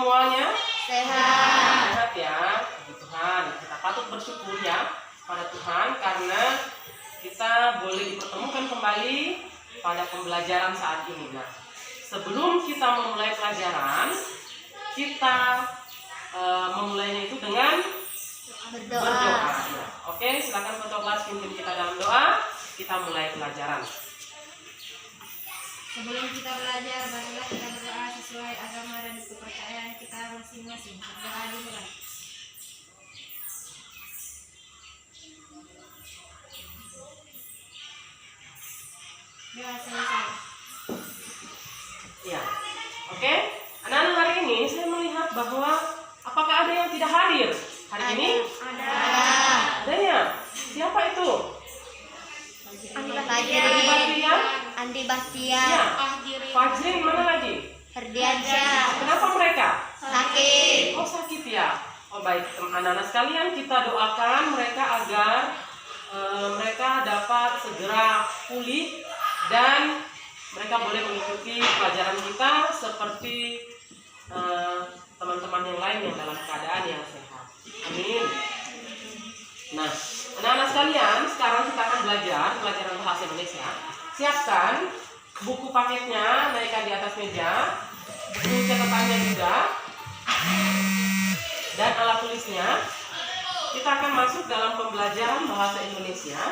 semuanya? Sehat. Sehat ya, puji Tuhan. Kita patut bersyukur ya pada Tuhan karena kita boleh dipertemukan kembali pada pembelajaran saat ini. Nah, sebelum kita memulai pelajaran, kita memulainya itu dengan berdoa. Ya. Oke, silakan Foto Kelas pimpin kita dalam doa. Kita mulai pelajaran. Sebelum kita belajar, marilah kita berdoa sesuai agama dan kepercayaan kita masing-masing. Berdoa dimulai. Doa selesai. Ya, oke. Anak-anak, hari ini saya melihat bahwa apakah ada yang tidak hadir hari ini? Ada. Adanya. Siapa itu? Andi Bastian. Ya. Fajrin, mana lagi? Ferdiansyah. Kenapa mereka? Sakit. Oh, sakit ya. Oh, baik, anak-anak sekalian, kita doakan mereka agar mereka dapat segera pulih dan mereka boleh mengikuti pelajaran kita seperti teman-teman yang lain yang dalam keadaan yang sehat. Amin. Nah, anak-anak sekalian, sekarang kita akan belajar pelajaran bahasa Indonesia. Siapkan buku paketnya, naikkan di atas meja, buku catatannya juga, dan alat tulisnya. Kita akan masuk dalam pembelajaran bahasa Indonesia.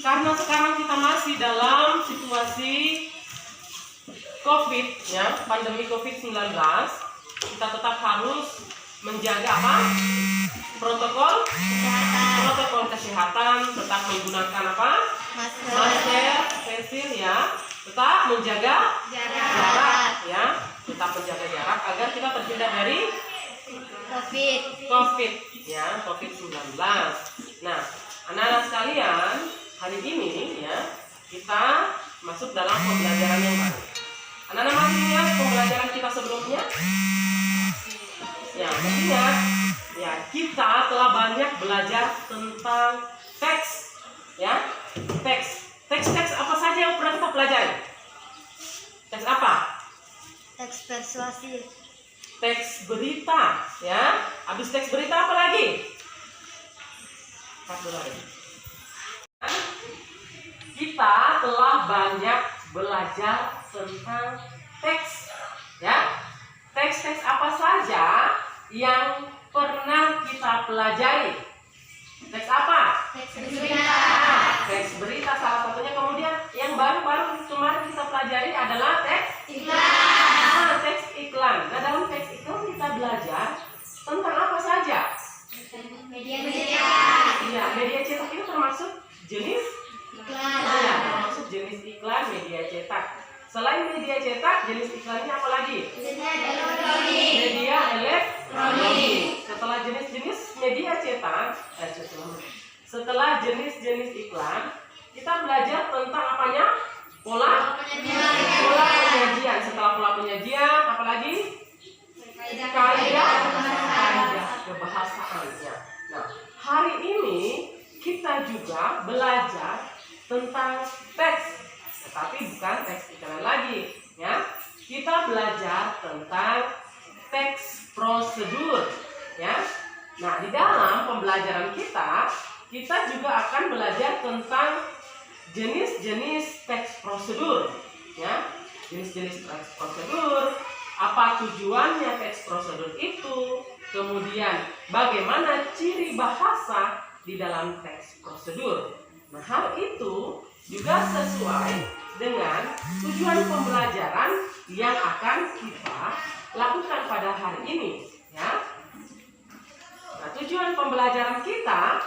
Karena sekarang kita masih dalam situasi COVID, ya, pandemi COVID-19, kita tetap harus menjaga apa? Protokol kesehatan, tetap menggunakan apa? Masker, facial ya, tetap menjaga jarak ya, tetap menjaga jarak agar kita terhindar dari COVID ya, COVID-19. Nah, anak-anak sekalian, hari ini ya kita masuk dalam pembelajaran yang baru. Anak-anak masih ingat pembelajaran kita sebelumnya? Ya, ingat ya, kita telah banyak belajar tentang teks ya. Teks apa saja yang pernah kita pelajari? Teks apa? Teks persuasif. Teks berita ya. Habis teks berita apa lagi? Kita telah banyak belajar tentang teks ya. Teks apa saja yang pernah kita pelajari? Teks apa? Teks berita. Teks berita salah satunya. Kemudian yang baru-baru kemarin kita pelajari adalah teks Iklan. teks iklan. Nah, dalam teks iklan kita belajar tentang apa saja? Media cetak. Iya, media cetak itu termasuk jenis Iklan. ya, termasuk jenis iklan media cetak. Selain media cetak, jenis iklannya apa lagi? Media elektronik. Setelah jenis-jenis media cetak, setelah jenis-jenis iklan, kita belajar tentang apanya? Pola penyajian. Setelah pola penyajian, apa lagi? Kaidah kebahasaannya. Nah, hari ini kita juga belajar tentang teks, tetapi bukan teks iklan lagi, ya. Kita belajar tentang teks prosedur, ya. Nah, di dalam pembelajaran kita juga akan belajar tentang jenis-jenis teks prosedur, ya. Jenis-jenis teks prosedur, apa tujuannya teks prosedur itu, kemudian bagaimana ciri bahasa di dalam teks prosedur. Nah, hal itu juga sesuai dengan tujuan pembelajaran yang akan kita lakukan pada hari ini, ya. Nah, tujuan pembelajaran kita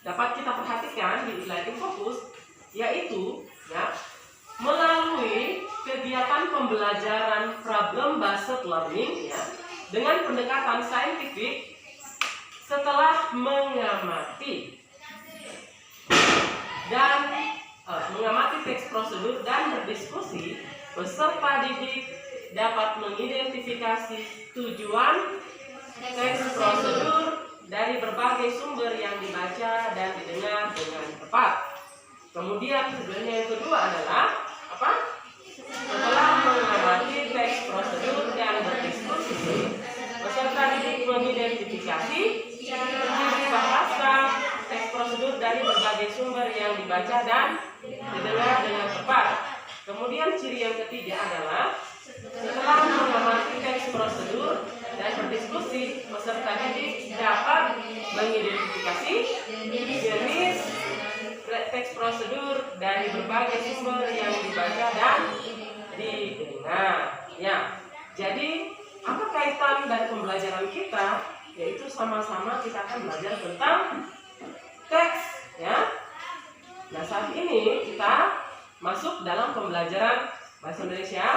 dapat kita perhatikan di slide fokus, yaitu ya, melalui kegiatan pembelajaran problem based learning ya, dengan pendekatan saintifik setelah mengamati teks prosedur dan berdiskusi, peserta didik dapat mengidentifikasi tujuan teks prosedur dari berbagai sumber yang dibaca dan didengar dengan tepat. Kemudian tujuannya yang kedua adalah apa? Setelah mengamati teks dibaca dan didengar dengan tepat. Kemudian ciri yang ketiga adalah setelah mengamati teks prosedur dan berdiskusi, peserta didik dapat mengidentifikasi jenis teks prosedur dari berbagai sumber yang dibaca dan didengar. Ya, jadi apa kaitan dari pembelajaran kita? Yaitu sama-sama kita akan belajar tentang teks, ya. Nah, saat ini kita masuk dalam pembelajaran bahasa Indonesia,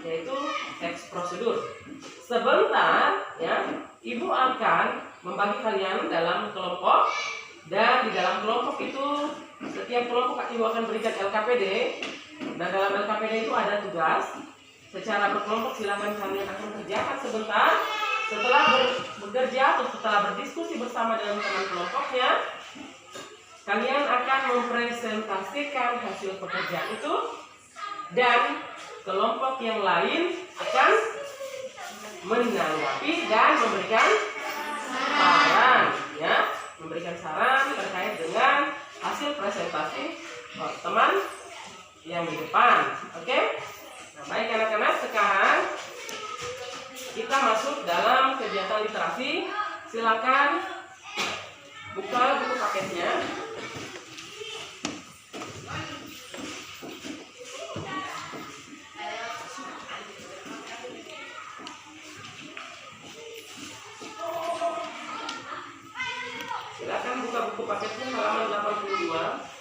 yaitu teks prosedur. Sebentar, ya, Ibu akan membagi kalian dalam kelompok, dan di dalam kelompok itu setiap kelompok Ibu akan berikan LKPD. Nah, dalam LKPD itu ada tugas. Secara berkelompok silakan kalian akan kerjakan sebentar. Setelah bekerja atau setelah berdiskusi bersama dengan teman kelompoknya, kalian akan mempresentasikan hasil pekerjaan itu, dan kelompok yang lain akan menanggapi dan memberikan saran, ya, memberikan saran terkait dengan hasil presentasi teman yang di depan. Oke? Nah, baik anak-anak, sekarang kita masuk dalam kegiatan literasi. Silakan buka buku paketnya. Silakan buka buku paketnya halaman 82.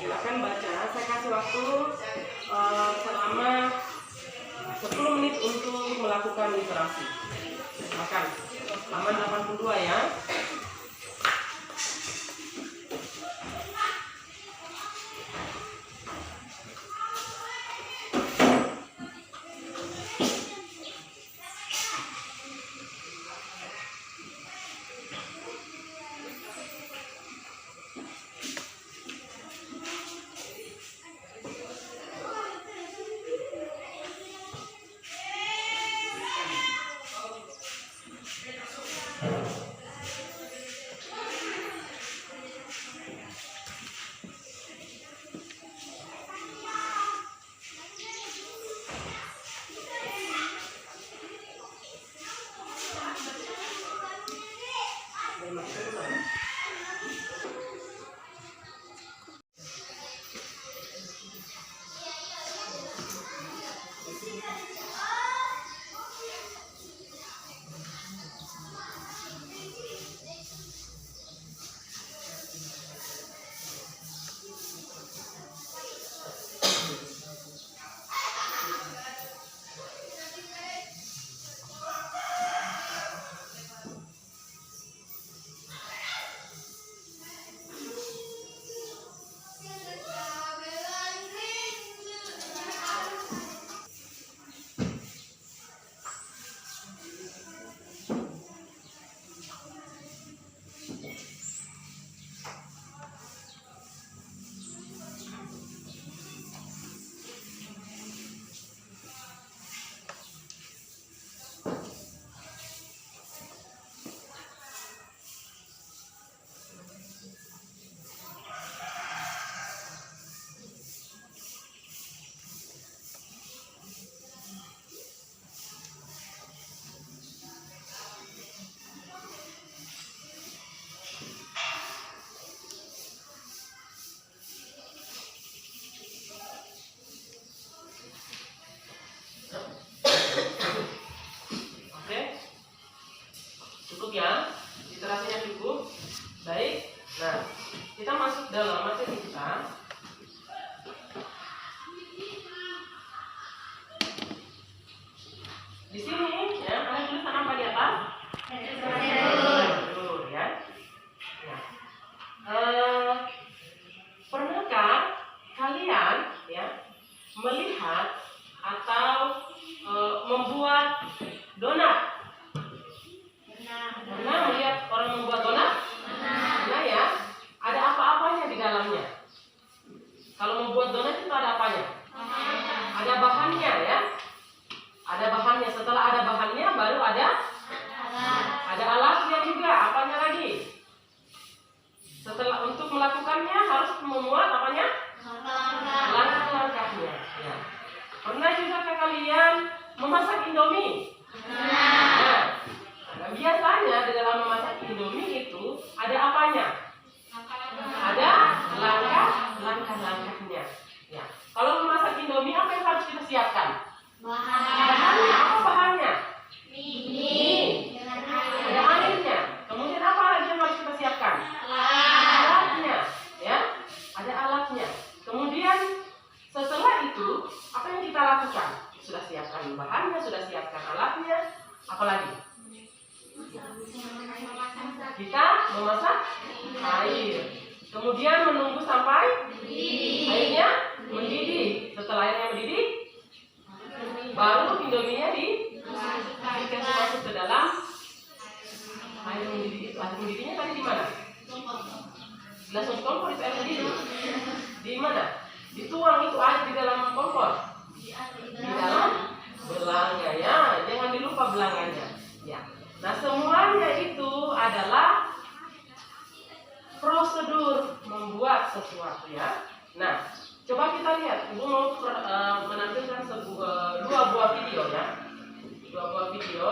Silakan baca. Saya kasih waktu selama 10 menit untuk melakukan literasi. Silakan. Halaman 82 ya. melihat atau membuat donat? Pernah melihat orang membuat donat? Pernah ya? Ada apa-apanya di dalamnya? Kalau membuat donat itu ada apanya? Ada bahannya ya. Ada bahannya. Setelah ada bahannya baru ada alatnya juga. Apanya lagi? Setelah untuk melakukannya harus memuat apanya? Langkah-langkahnya. Ya. Pernah juga kalian memasak Indomie? Nah, biasanya di dalam memasak Indomie itu ada apanya? Ada langkah-langkahnya. Ya. Kalau memasak Indomie apa yang harus kita siapkan? Bahannya apa bahannya? Mie. Ada airnya. Kemudian apa lagi yang harus kita siapkan? Alatnya, ya. Ada alatnya. Kemudian setelah itu apa yang kita lakukan? Sudah siapkan bahannya, sudah siapkan alatnya. Apalagi? Kita memasak air. Kemudian menunggu sampai airnya mendidih. Setelah airnya mendidih, baru Indominya masuk ke dalam air mendidih itu. Air mendidihnya tadi di mana? Langsung kompor itu air mendidih. Di mana? Dituang itu air di dalam kompor. Di dalam belanga ya. Jangan dilupa belanganya. Ya. Nah, semuanya itu adalah prosedur membuat sesuatu ya. Nah, coba kita lihat. Ibu mau menampilkan dua buah video ya. Dua buah video.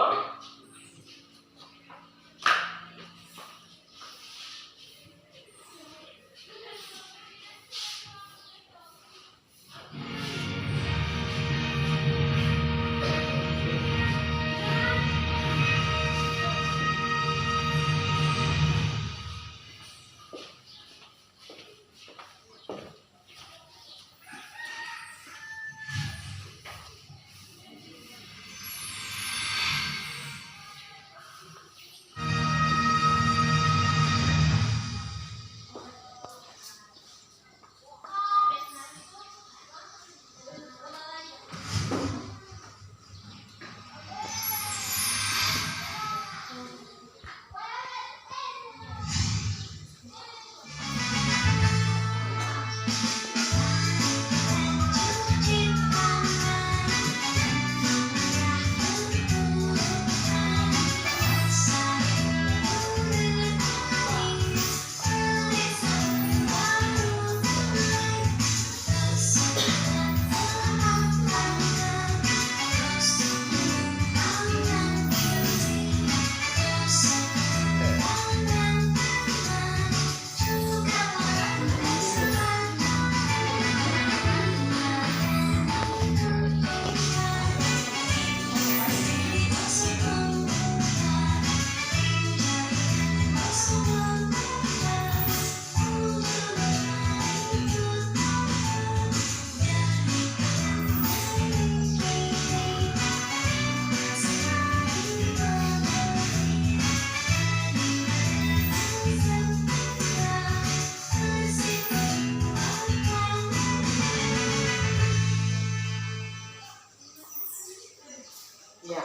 Ya,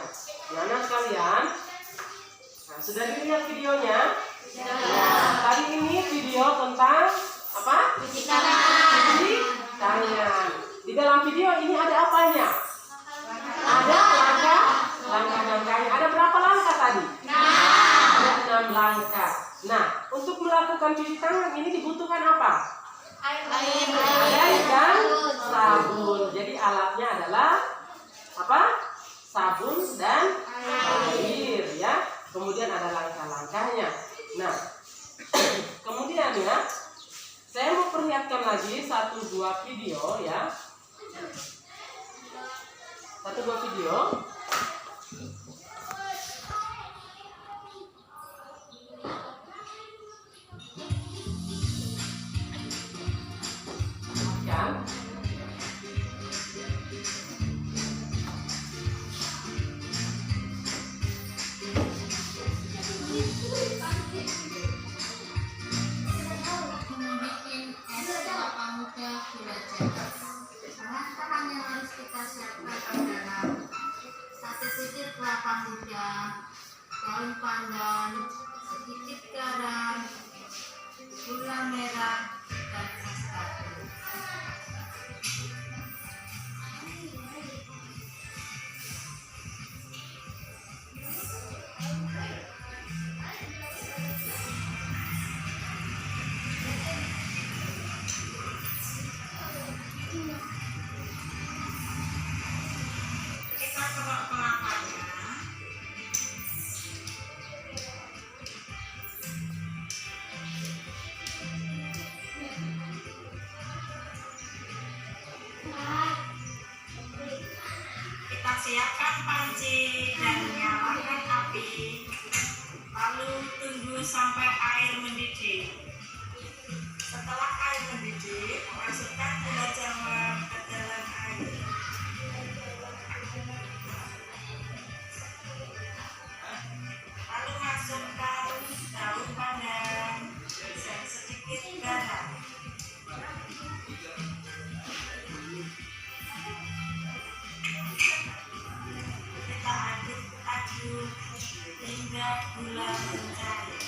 anak sekalian, nah, sudah dilihat videonya? Ya. Kali ini video tentang apa? Cuci tangan. Di dalam video ini ada apanya? Ada langkah-langkahnya. Ada berapa langkah tadi? Ada 6 langkah. Nah, untuk melakukan cuci tangan ini dibutuhkan apa? Air dan sabun. Jadi alatnya adalah apa? Sabun dan air ya. Kemudian ada langkah-langkahnya. Nah, kemudian ya, saya mau perlihatkan lagi 1-2 video ya. 1-2 video. Ya. Membuat es kelapa muda gula jawa. Bahan yang harus muda, daun pandan, sedikit garam, gula merah, dan es batu. Kita kerok kelapanya. Kita siapkan panci dan nyalakan api, lalu tunggu sampai air mendidih. Setelah air mendidih, masukkan gula jawa ke dalam air. Lalu masukkan daun pandan dan sedikit garam. Kita aduk-aduk hingga gula mencair.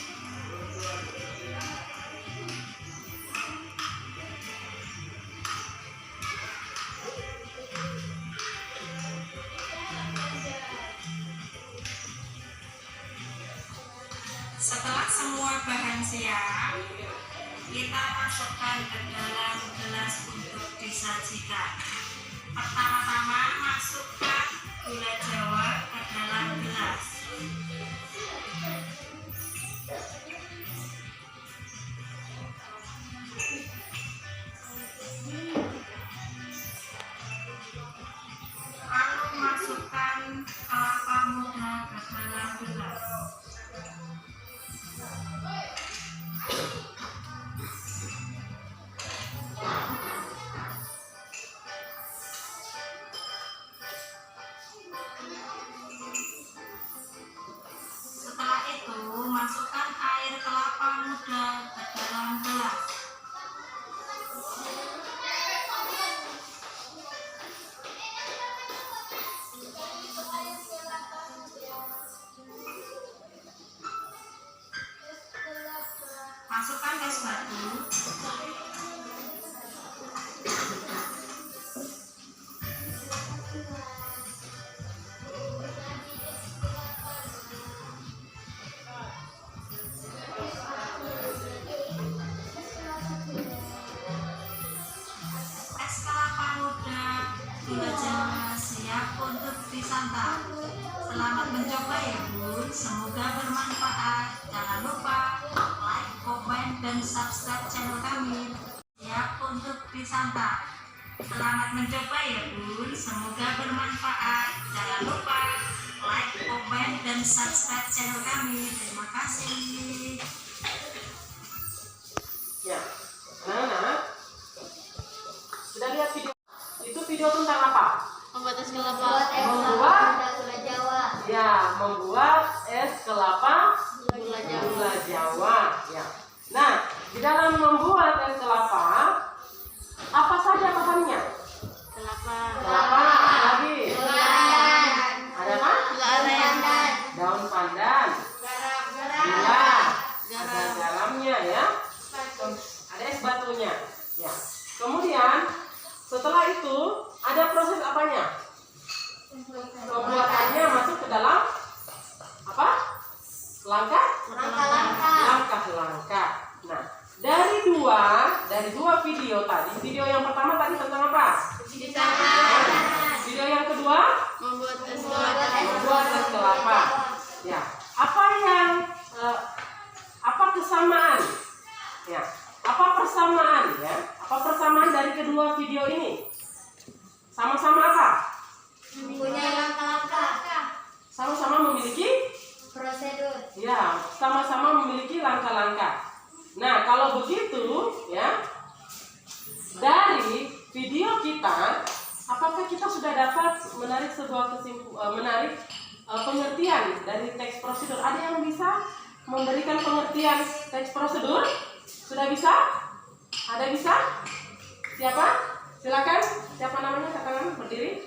Setelah semua bahan siap, kita masukkan ke dalam gelas untuk disajikan. Pertama-tama masukkan gula jawa ke dalam gelas. Lalu masukkan kelapa muda ke dalam gelas. Setelah itu, masukkan air kelapa muda ke dalam gelas. Masukkan es batu. Es kelapa muda, gula jawa siap untuk disantap. Selamat mencoba ya Bun, semoga bermanfaat. Jangan lupa like, komen, dan subscribe channel kami. Siap untuk disantap. Selamat mencoba ya Bun, semoga bermanfaat. Jangan lupa like, komen, dan subscribe channel kami. Terima kasih. Ya, anak-anak sudah lihat video? Itu video tentang apa? Membuat es kelapa. Gula Jawa. Ya, membuat es kelapa Gula Jawa. gula Jawa. Ya. Nah, di dalam membuat es kelapa, apa saja bahannya? Kelapa. Kelapa, lagi. Ada apa? Daun pandan, gula, ada garamnya ya. Ada es batunya. Ya. Kemudian setelah itu ada proses apanya? Pembuatannya masuk ke dalam apa? Langkah-langkah. Nah, dari dua video tadi, video yang pertama tadi tentang apa? Video yang kedua Membuat es kelapa. Ya, apa kesamaan? Ya, apa persamaan ya? Apa persamaan dari kedua video ini? Sama-sama apa? Punya langkah-langkah. Sama-sama memiliki Prosedur. ya, sama-sama memiliki langkah-langkah. Nah, kalau begitu ya, dari video kita, apakah kita sudah dapat menarik sebuah pengertian dari teks prosedur? Ada yang bisa memberikan pengertian teks prosedur? Sudah bisa? Ada bisa? Siapa? Silakan. Siapa namanya? Katakan berdiri.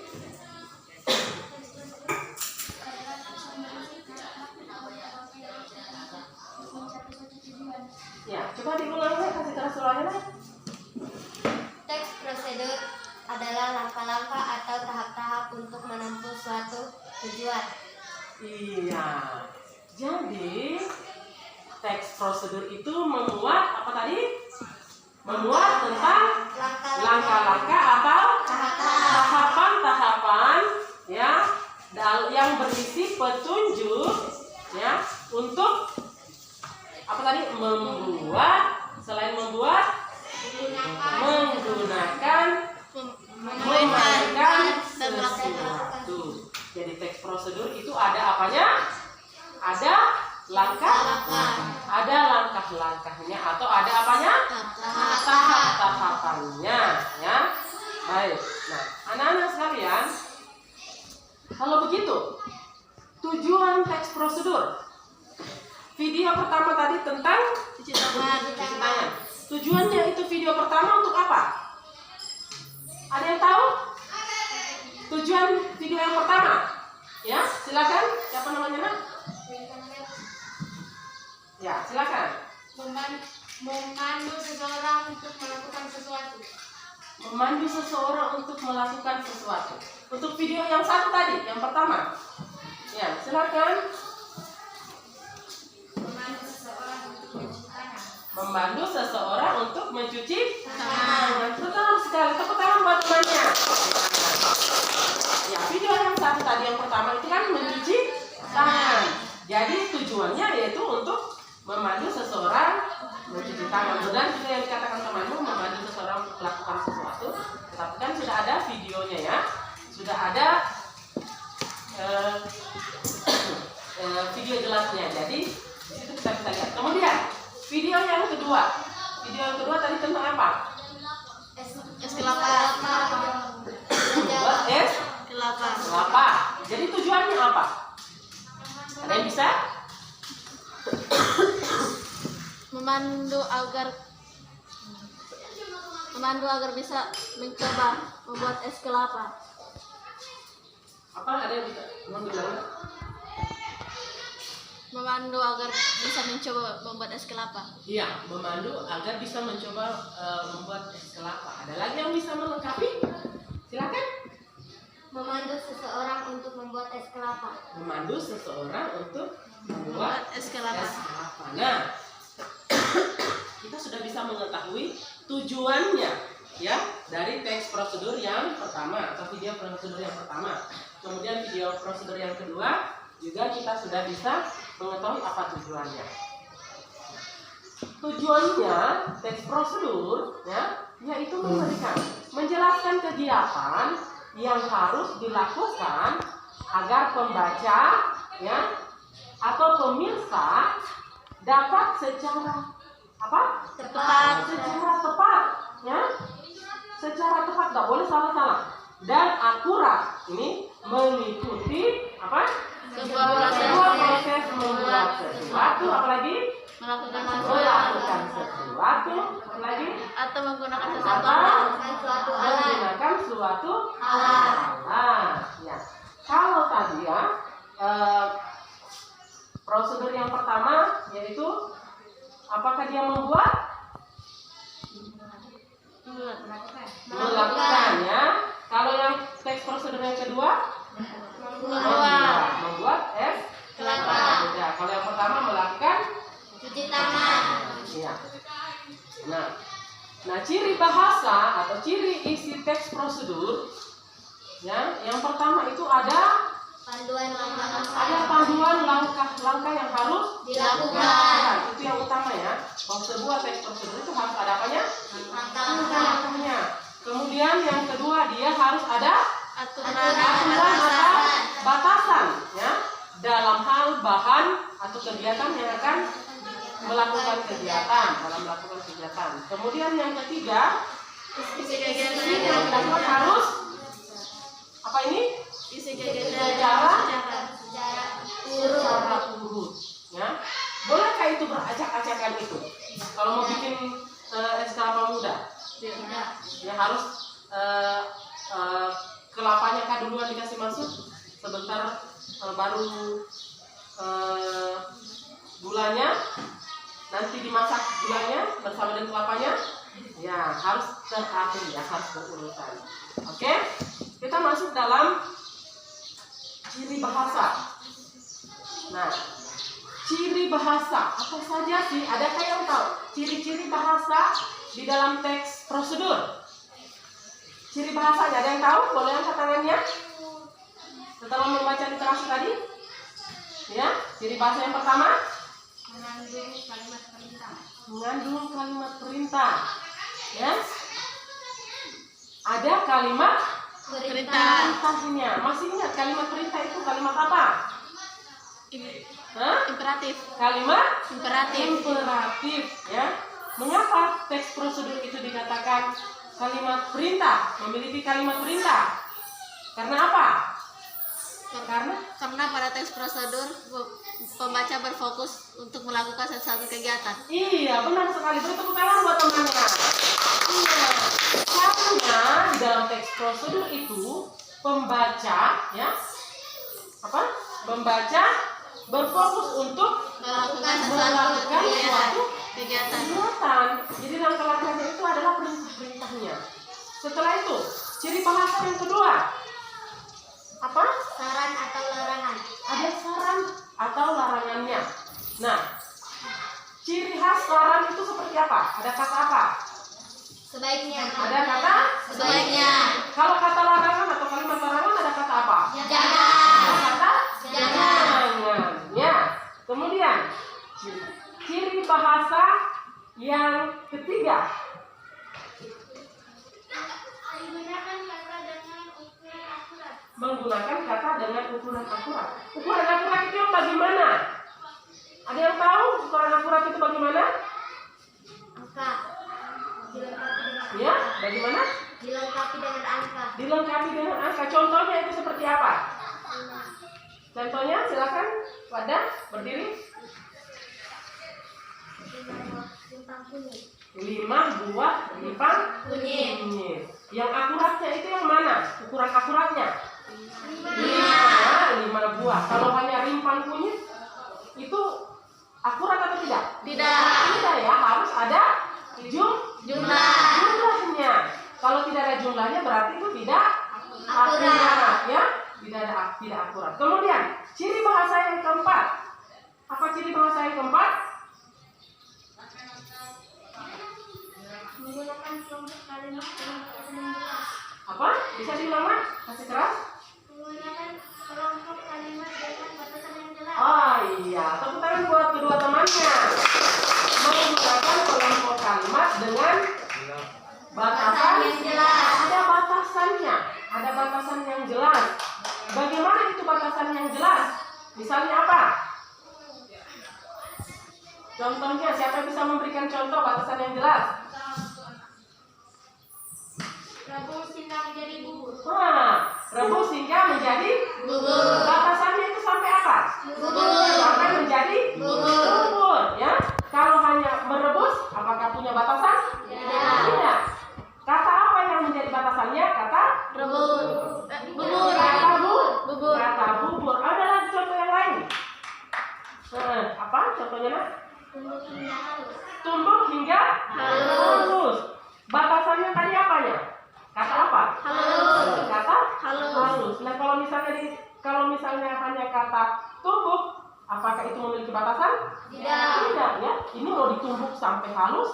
Iya. Jadi teks prosedur itu memuat apa tadi? Memuat tentang langkah-langkah atau tahapan-tahapan ya yang berisi petunjuk ya untuk apa tadi? Selain membuat menggunakan memainkan sesuatu. Jadi teks prosedur itu ada apanya? Ada ada langkah-langkahnya atau ada apanya? Tahap-tahapannya ya. Baik. Nah, anak-anak sekalian, kalau begitu, tujuan teks prosedur. Video pertama tadi tentang cuci tangan. Tujuannya itu video pertama untuk apa? Ada yang tahu? Tujuan video yang pertama? Ya, silakan. Siapa namanya, Nak? Ya, silakan. Memandu seseorang untuk melakukan sesuatu. Memandu seseorang untuk melakukan sesuatu. Untuk video yang satu tadi, yang pertama. Ya, silakan. Memandu seseorang untuk mencuci tangan. Membantu seseorang untuk mencuci tangan. Betul sekali. Tepuk tangan buat temannya. Ya, video yang satu tadi yang pertama itu kan mencuci tangan. Jadi tujuannya yaitu untuk memandu seseorang mencuci tangan. Benar juga yang dikatakan temanmu, memandu seseorang untuk melakukan sesuatu. Tetapi kan sudah ada videonya ya. Sudah ada video jelasnya. Jadi di situ kita bisa lihat. Kemudian video yang kedua. Video yang kedua tadi tentang apa? Es kelapa. Buat es kelapa. Jadi tujuannya apa? Ada yang bisa? Memandu agar bisa mencoba membuat es kelapa. Apa ada yang bisa? Memandu agar bisa mencoba membuat es kelapa. Iya, memandu agar bisa mencoba membuat es kelapa. Ada lagi yang bisa melengkapi? Silakan. Memandu seseorang untuk membuat es kelapa. Memandu seseorang untuk membuat es kelapa. Nah, kita sudah bisa mengetahui tujuannya ya dari teks prosedur yang pertama atau video prosedur yang pertama. Kemudian video prosedur yang kedua juga kita sudah bisa mengetahui apa tujuannya. Tujuannya teks prosedur ya yaitu menjelaskan kegiatan yang harus dilakukan agar pembaca ya atau pemirsa dapat secara tepat ya, secara tepat, nggak boleh salah-salah dan akurat ini mengikuti Sebuah proses membuat sesuatu, apalagi melakukan sesuatu, apalagi atau menggunakan menggunakan suatu alat. Ya. Kalau tadi ya prosedur yang pertama yaitu apakah dia membuat? Melakukan ya. Kalau yang teks prosedur yang kedua membuat es kelapa. Ya, kalau yang pertama melakukan cuci tangan. ya. Nah, ciri bahasa atau ciri isi teks prosedur ya, yang pertama itu ada panduan langkah-langkah yang harus dilakukan. Itu yang utama ya. Kalau sebuah teks prosedur itu harus ada apanya? Langkah-langkahnya. Kemudian yang kedua dia harus ada aturan atau batasan ya dalam hal bahan atau kegiatan yang akan melakukan kegiatan dalam melakukan kegiatan. Kemudian yang ketiga yang dilakukan harus apa ini? Secara urut ya. Bolehkah itu beracak-acakan itu? Kalau mau bikin es kelapa muda ya harus kelapanya kah duluan dikasih masuk sebentar baru gulanya nanti dimasak gulanya bersama dengan kelapanya ya harus teratur ya, harus berurutan. Oke, kita masuk dalam ciri bahasa. Nah, ciri bahasa apa saja sih? Adakah yang tahu ciri-ciri bahasa di dalam teks prosedur? Ciri bahasanya ada yang tahu? Boleh angkat tangannya. Setelah membaca literasi tadi, ya, ciri bahasa yang pertama Mengandung kalimat perintah. mengandung kalimat perintah. Ya, ada kalimat perintahnya. Masih ingat kalimat perintah itu kalimat apa? Hah? Imperatif. Kalimat Imperatif. imperatif. Ya. Mengapa teks prosedur itu dikatakan kalimat perintah? Memiliki kalimat perintah. Karena apa? Karena pada teks prosedur pembaca berfokus untuk melakukan sesuatu kegiatan. Iya, benar sekali. Beri tepuk tangan buat temannya. Iya. Karena di dalam teks prosedur itu pembaca, ya, apa? Pembaca berfokus untuk Melakukan melakukan suatu kegiatan. kegiatan. Jadi langkah langkahnya itu adalah perintah-perintahnya. Setelah itu, ciri bahasa yang kedua apa? Saran atau larangan. Ada saran atau larangannya. Nah, ciri khas saran itu seperti apa? Ada kata apa? Sebaiknya. Ada kata? Sebaiknya. Kalau kata larangan atau kalimat larangan ada kata apa? Jangan. Ada kata? Jangan. Ya. Kemudian ciri bahasa yang ketiga. Menggunakan kata dengan ukuran akurat. Ukuran akurat itu yang bagaimana? Ada yang tahu ukuran akurat itu bagaimana? Angka. Dilengkapi dengan Ya, bagaimana? dilengkapi dengan angka. Dilengkapi dengan angka. Contohnya itu seperti apa? Contohnya silakan pada berdiri. Simpang kuning. 5 buah limpang kunyit. Yang akuratnya itu yang mana? Ukuran akuratnya? 5 buah. Kalau hanya rimpang kunyit itu akurat atau tidak? Tidak. Tidak ya, harus ada jumlahnya. Kalau tidak ada jumlahnya berarti itu tidak akurat ya. Tidak akurat. Kemudian ciri bahasa yang keempat. Apa ciri bahasa yang keempat? Menggunakan kelompok kalimat dengan batasan yang jelas. Apa? Bisa diulang, Mak? Kasih keras. Menggunakan kelompok kalimat dengan batasan yang jelas. Oh iya, tepuk tangan buat kedua temannya. Menggunakan kelompok kalimat dengan batasan yang jelas. Ada batasannya, ada batasan yang jelas. Bagaimana itu batasan yang jelas? Misalnya apa? Contohnya, siapa bisa memberikan contoh batasan yang jelas? Rebus hingga menjadi bubur. Rebus hingga menjadi Bubur. batasannya itu sampai apa? Sampai menjadi bubur, ya. Kalau hanya merebus, apakah punya batasan? Tidak. Kata apa yang menjadi batasannya? Kata Bubur. Kata Bubur. Kata bubur. Ada lagi contoh yang lain. Apa contohnya, Nak? Tumbuh hingga halus. Tumbuh hingga halus. Batasannya tadi apanya? Kata apa? Halus. Kata Halus. halus. Nah, kalau misalnya hanya kata tumbuh, apakah itu memiliki batasan? Tidak ya. Ini mau ditumbuk sampai halus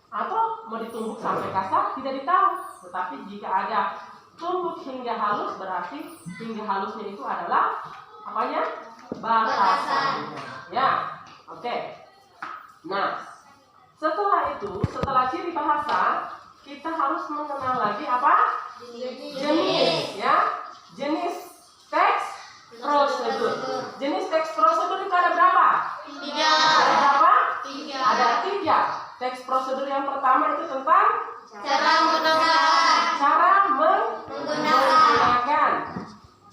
atau mau ditumbuk sampai kasar tidak ditahu. Tetapi jika ada tumbuk hingga halus berarti hingga halusnya itu adalah apanya? Batasan. Ya. Oke. Nah, setelah itu, setelah ciri bahasa, kita harus mengenal lagi apa? Jenis, ya. Jenis teks prosedur. Jenis teks prosedur itu ada berapa? 3. Ada berapa? 3. Ada 3. Teks prosedur yang pertama itu tentang Cara menggunakan. cara menggunakan.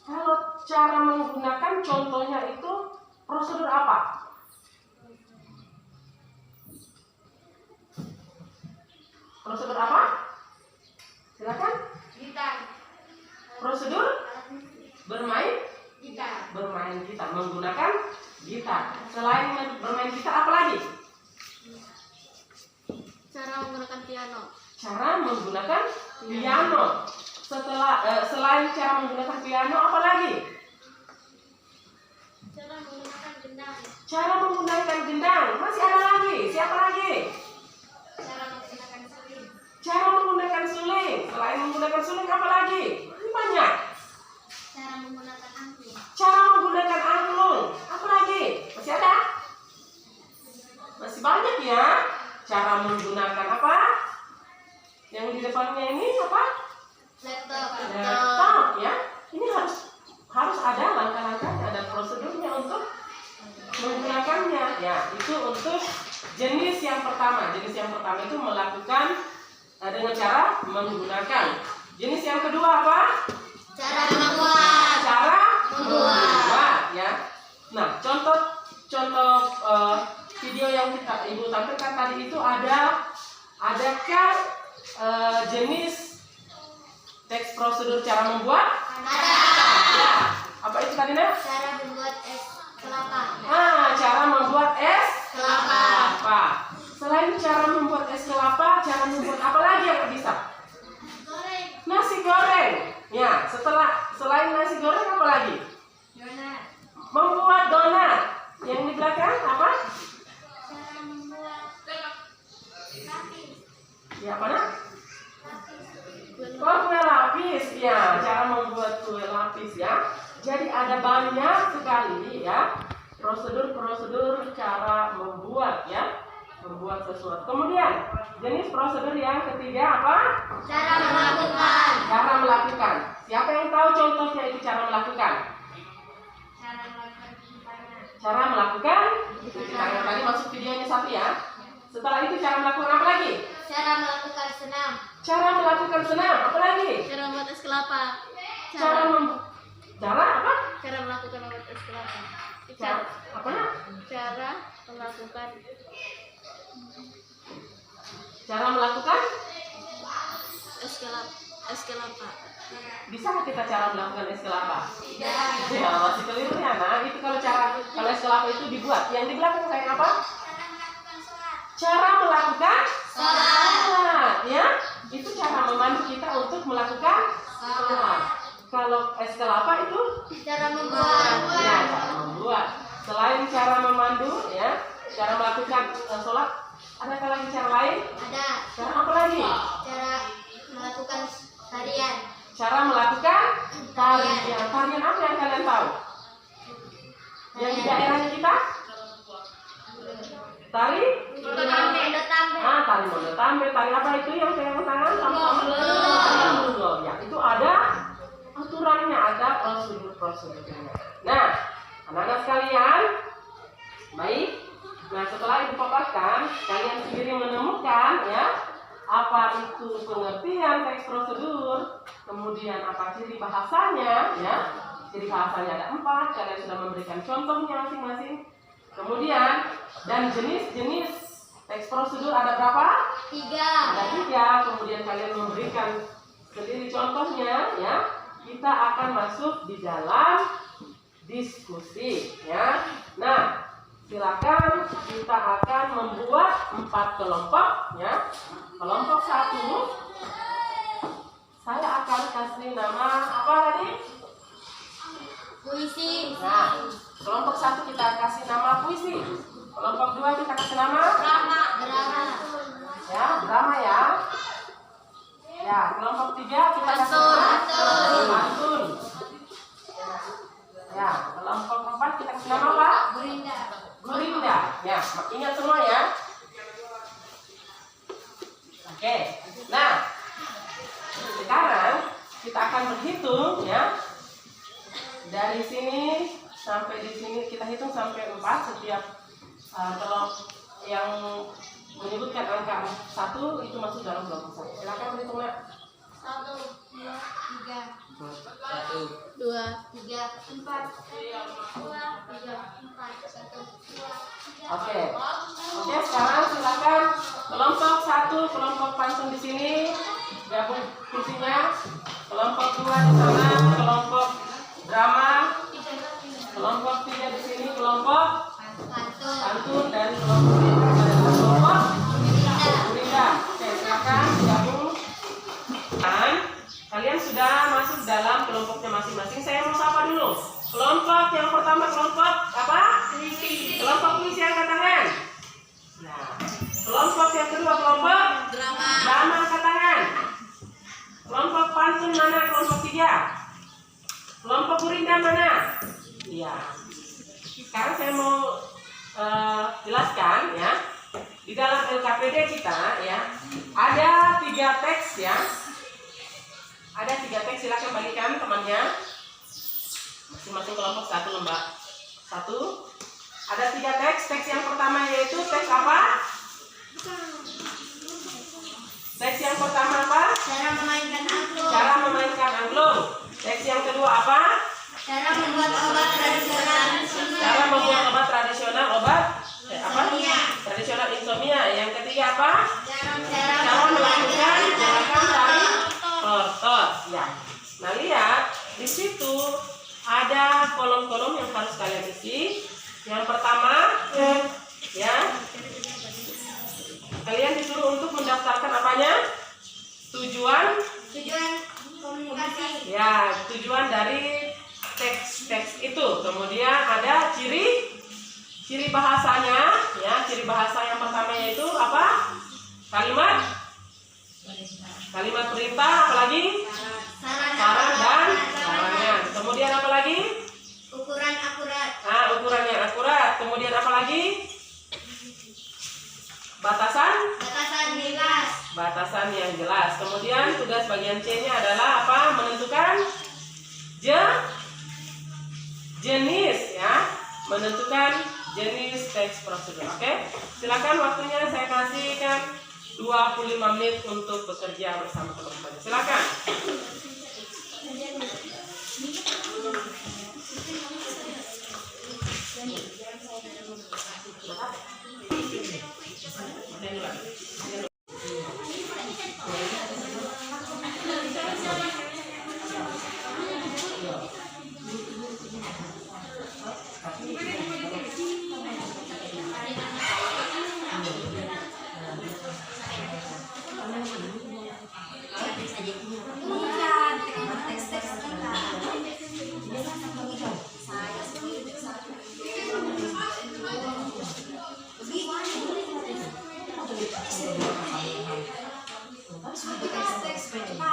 Kalau cara menggunakan contohnya itu prosedur apa? Prosedur apa? Silakan. Gitar. Prosedur bermain Gitar. gitar, menggunakan gitar. Selain bermain gitar apa lagi? Cara menggunakan piano. Cara menggunakan piano. Selain cara menggunakan piano apa lagi? Cara menggunakan gendang. Masih ada lagi. Siapa lagi? Cara menggunakan suling. Cara menggunakan suling. Selain menggunakan suling apa lagi? Ini banyak. Cara menggunakan angklung. Cara menggunakan angklung. Apa lagi? Masih ada? Masih banyak ya. Cara menggunakan apa? Yang di depannya ini apa? Laptop. Laptop ya. Ini harus ada langkah-langkahnya dan prosedurnya untuk menggunakannya. Ya, itu untuk jenis yang pertama. Jenis yang pertama itu melakukan dengan cara menggunakan. Jenis yang kedua apa? Cara membuat. Cara Membuat. membuat ya. Nah, contoh video yang Ibu tampilkan tadi itu adakah jenis teks prosedur cara membuat? Ada. Ya. Apa itu tadi, Nak? Cara membuat es kelapa. Cara membuat es Kelapa. kelapa. Selain cara membuat es kelapa, cara membuat apa lagi yang bisa? Goreng. Nasi goreng. Ya, selain nasi goreng apa lagi? Donat. Membuat donat. Yang di belakang apa? Cara membuat lapis. Ya, apa, Nak? Lapis. Oh, kue lapis. Ya, cara membuat kue lapis ya. Jadi ada banyak sekali ya prosedur-prosedur cara membuat ya, membuat sesuatu. Kemudian jenis prosedur yang ketiga apa? Cara melakukan. Cara melakukan. Siapa yang tahu contohnya itu cara melakukan? Cara melakukan cuci tangan. Cara melakukan cuci tangan. Tadi masuk videonya satu ya. Setelah itu cara melakukan apa lagi? Cara melakukan senam. Cara melakukan senam. Apa lagi? Cara membuat es kelapa. Cara apa? Cara melakukan membuat es kelapa. Cara apa, Nak? Cara melakukan Cara melakukan es kelapa. bisa nggak kita cara melakukan es kelapa? Tidak. Ya, masih keliru ya. Nah, itu kalau es kelapa itu dibuat. Yang di belakang kayak apa? Cara melakukan sholat. Cara melakukan sholat, ya. Itu cara memandu kita untuk melakukan sholat. Kalau es kelapa itu Cara membuat. ya, cara membuat. Selain cara memandu, ya, cara melakukan sholat, adakah lagi cara lain? Ada. Cara apa lagi? Cara melakukan tarian. Cara melakukan tarian. Tarian apa yang kalian tahu? Yang di daerahnya kita? Tari? Tari mondotame. Tari apa itu yang pegang tangan sama-sama? Belum. Ya, itu ada aturannya, ada prosedur-prosedurnya. Nah, anak-anak sekalian, baik. Nah, setelah Ibu paparkan, kalian sendiri menemukan ya apa itu pengertian teks prosedur, kemudian apa ciri bahasanya ya. Ciri bahasanya ada 4, kalian sudah memberikan contohnya masing-masing. Kemudian dan jenis-jenis teks prosedur ada berapa? 3. Ada 3. Kemudian kalian memberikan sendiri contohnya ya. Kita akan masuk di dalam diskusi ya. Nah, silakan kita akan membuat 4 kelompok ya. Kelompok 1 saya akan kasih nama apa tadi? Puisi. Nah, kelompok 1 kita kasih nama puisi. Kelompok 2 kita kasih nama Drama. ya, drama ya. Ya, kelompok 3 kita kasih nama pantun. Ya, kelompok 4 kita kasih nama apa? Gurinda. Gurinda. Ya, ingat semua ya. Oke. Nah, sekarang kita akan berhitung ya. Dari sini sampai di sini kita hitung sampai 4 setiap kelompok yang menyebutkan angka 1 itu masuk dalam kelompok 1. Silakan berhitung, Nak. 1, 2, 3, 2, 3, 4, 2, 3, 4, 1, 2, 3. Oke, sekarang silakan kelompok 1, kelompok pantun di sini gabung fungsinya. Kelompok 2 di sana, kelompok drama. Kelompok 3 di sini, kelompok pantun, dan kelompok 4 adalah kelompok Gurinda. Oke, silakan gabung. Dan kalian sudah masuk dalam kelompoknya masing-masing. Saya mau sapa dulu. Kelompok yang pertama kelompok apa? Kelompok pantun mana kelompok 3? Kelompok Gurinda mana? Iya. Sekarang saya mau jelaskan ya. Di dalam LKPD kita ya ada 3 teks ya. Ada 3 teks, silakan bagikan temannya. Masing-masing kelompok 1 lembar 1. Ada 3 teks. Teks yang pertama yaitu teks apa? Teks yang pertama apa? Cara memainkan angklung. Cara memainkan angklung. Teks yang kedua apa? Cara membuat obat tradisional. Cara membuat obat tradisional, obat apa? Tradisional insomnia. Yang ketiga apa? Cara melakukan gerakan tarik tortos. Ya. Nah, lihat di situ ada kolom-kolom yang harus kalian isi. Yang pertama, ya, kalian disuruh untuk mendaftarkan apanya? Tujuan Komunikasi. ya, tujuan dari teks-teks itu. Kemudian ada ciri bahasanya ya. Ciri bahasa yang pertama yaitu apa? Kalimat perintah, apalagi saran dan larangan. Kemudian apa lagi? Ukuran akurat. Nah, ukuran yang akurat. Kemudian apa lagi? Batasan Jelas. batasan yang jelas. Kemudian tugas bagian C-nya adalah apa? Menentukan jenis ya. Menentukan jenis teks prosedur. Oke? Silakan, waktunya saya kasihkan 25 menit untuk bekerja bersama teman-teman. Silakan. Teks-teks kita.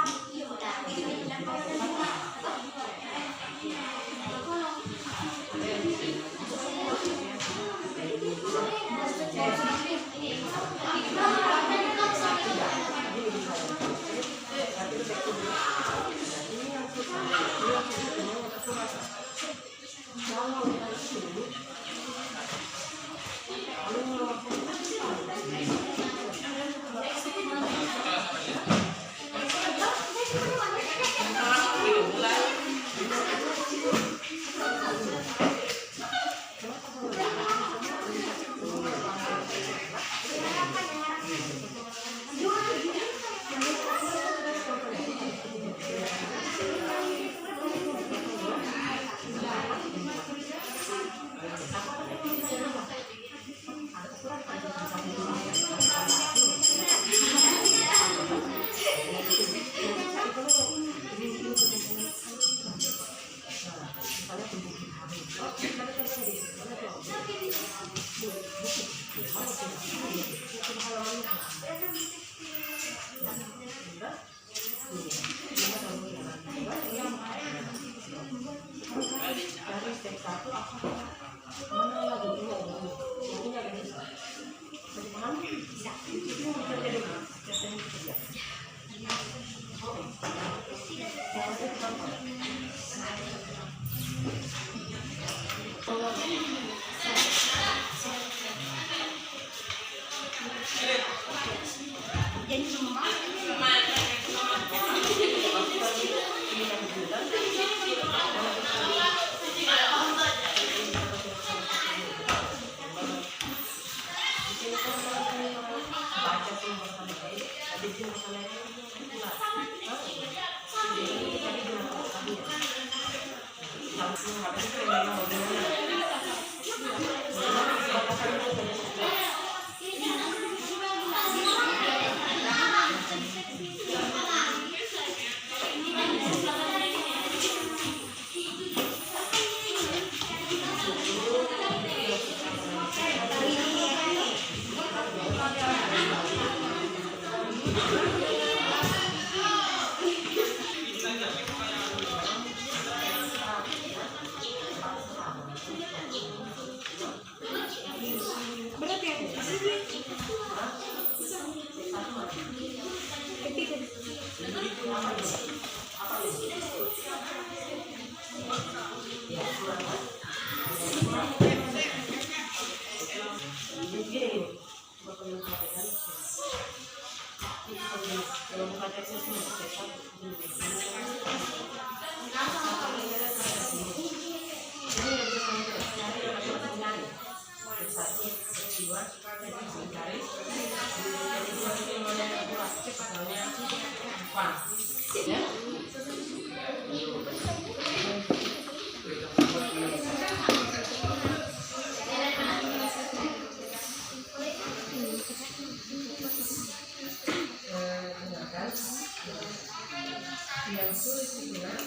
Yang sulit dibilang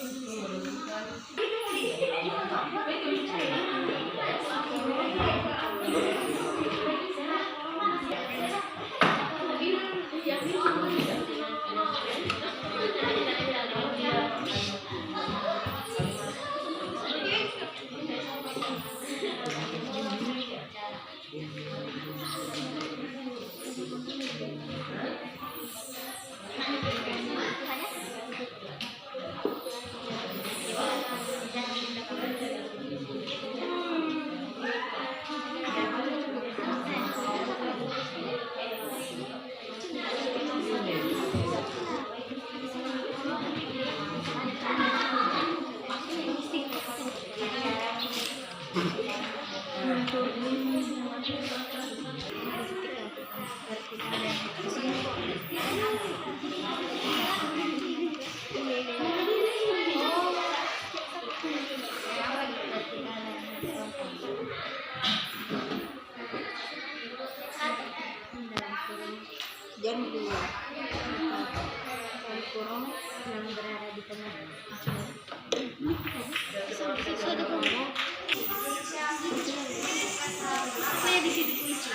untuk menentukan jam 2 kurung yang berada di tengah siswa di kelompok saya di situ kunci.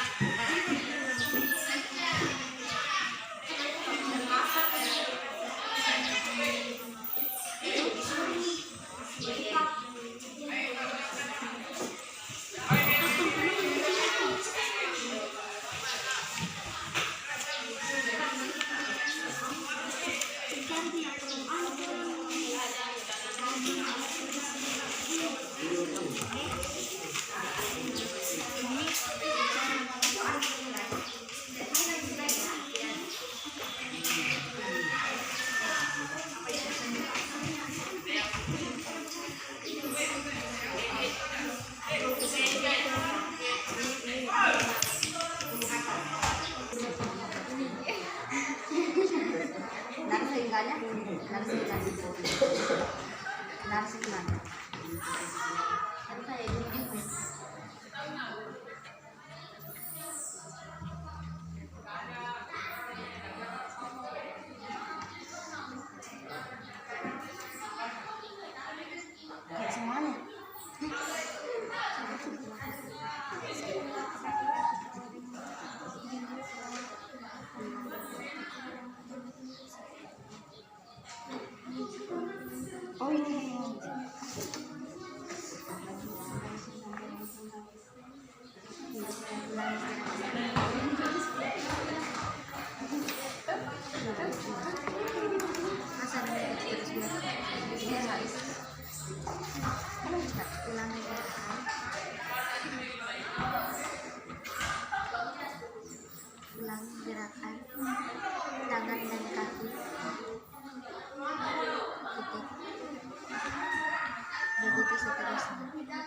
Ulang gerakan tangan dan kaki. Begitu seterusnya.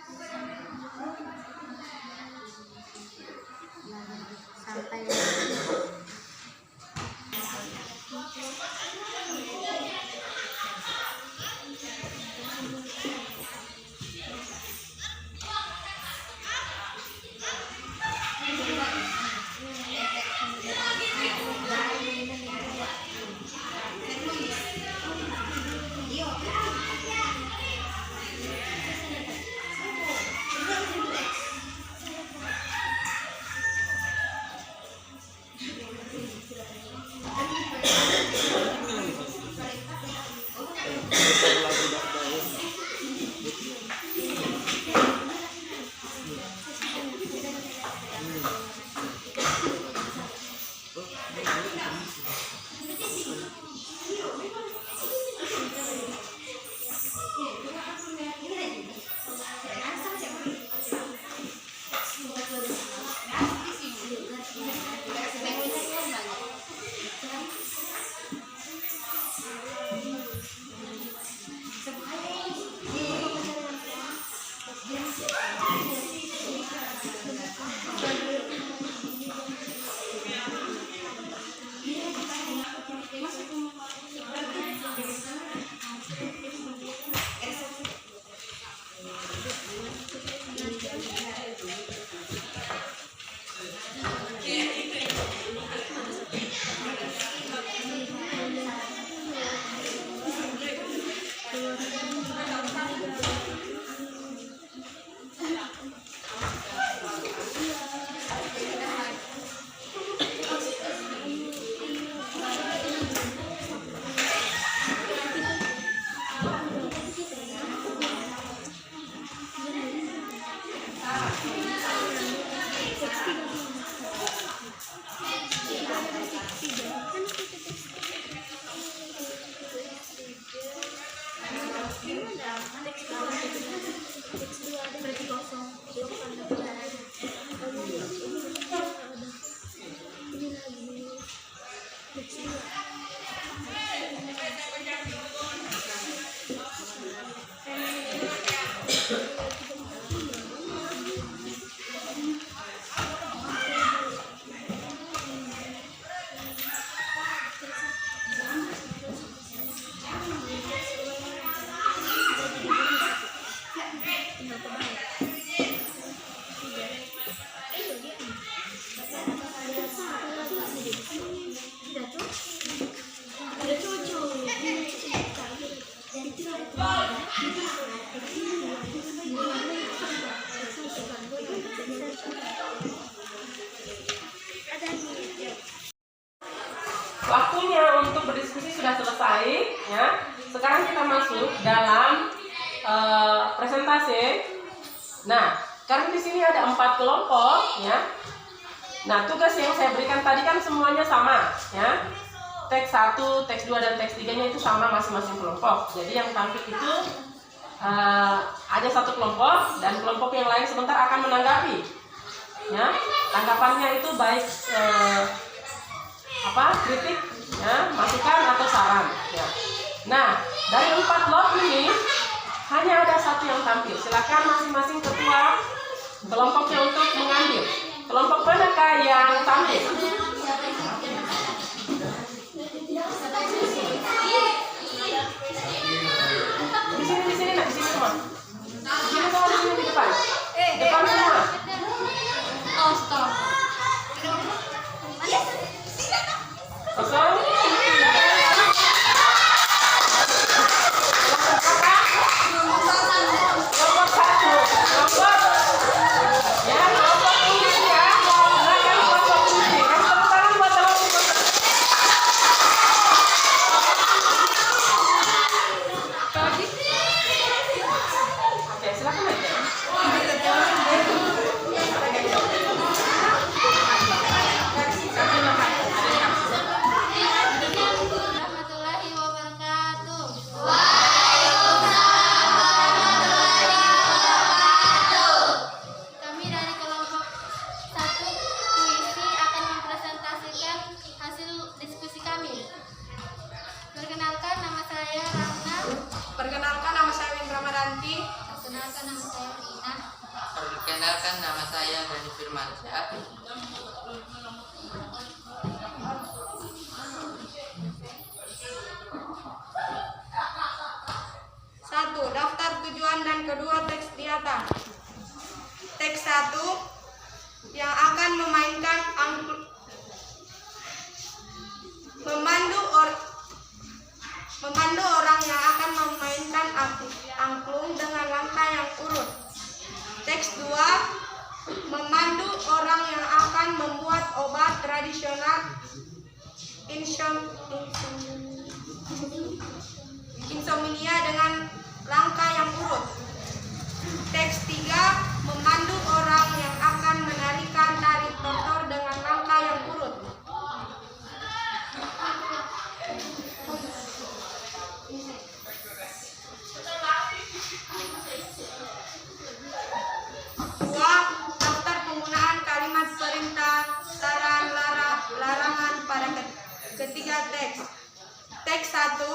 Sampai Waktunya untuk berdiskusi sudah selesai, ya. Sekarang kita masuk dalam presentasi. Nah, karena di sini ada 4 kelompok, ya. Nah, tugas yang saya berikan tadi kan semuanya sama, ya. Teks 1, teks 2, dan teks 3-nya itu sama masing-masing kelompok. Jadi yang tampil itu ada 1 kelompok dan kelompok yang lain sebentar akan menanggapi, ya. Tanggapannya itu baik kritik, ya, masukan atau saran, ya. Nah, dari 4 lot ini hanya ada 1 yang tampil. Silakan masing-masing ketua kelompoknya untuk mengambil. Kelompok manakah yang tampil? Di sini, nah, di sini semua. Di sini semua, di sini di depan. Depan semua. Oh, stop. Kosong. Kelompok 1. Kelompok tulis ya. Silakan kelompok tulis. Kamu tepuk tangan buat kelompok tulis. Oke, silakan aja. Warahmatullahi wabarakatuh. Kami dari kelompok 1 puisi akan mempresentasikan hasil diskusi kami. Perkenalkan, nama saya Rana. Perkenalkan, nama saya Windra Maranti. Perkenalkan, nama saya Rina. Perkenalkan, nama saya Dani Firmansyah. Satu, daftar tujuan dan kedua teks di atas. Teks 1 yang akan memainkan memandu orang yang akan memainkan angklung dengan langkah yang urut. Teks 2 memandu orang yang akan membuat obat tradisional insomnia dengan langkah yang urut. Teks 3 memandu orang yang akan menarikan tari tortor dengan langkah yang urut. Dua, daftar penggunaan kalimat perintah, saran, larangan pada ketiga teks. Teks 1.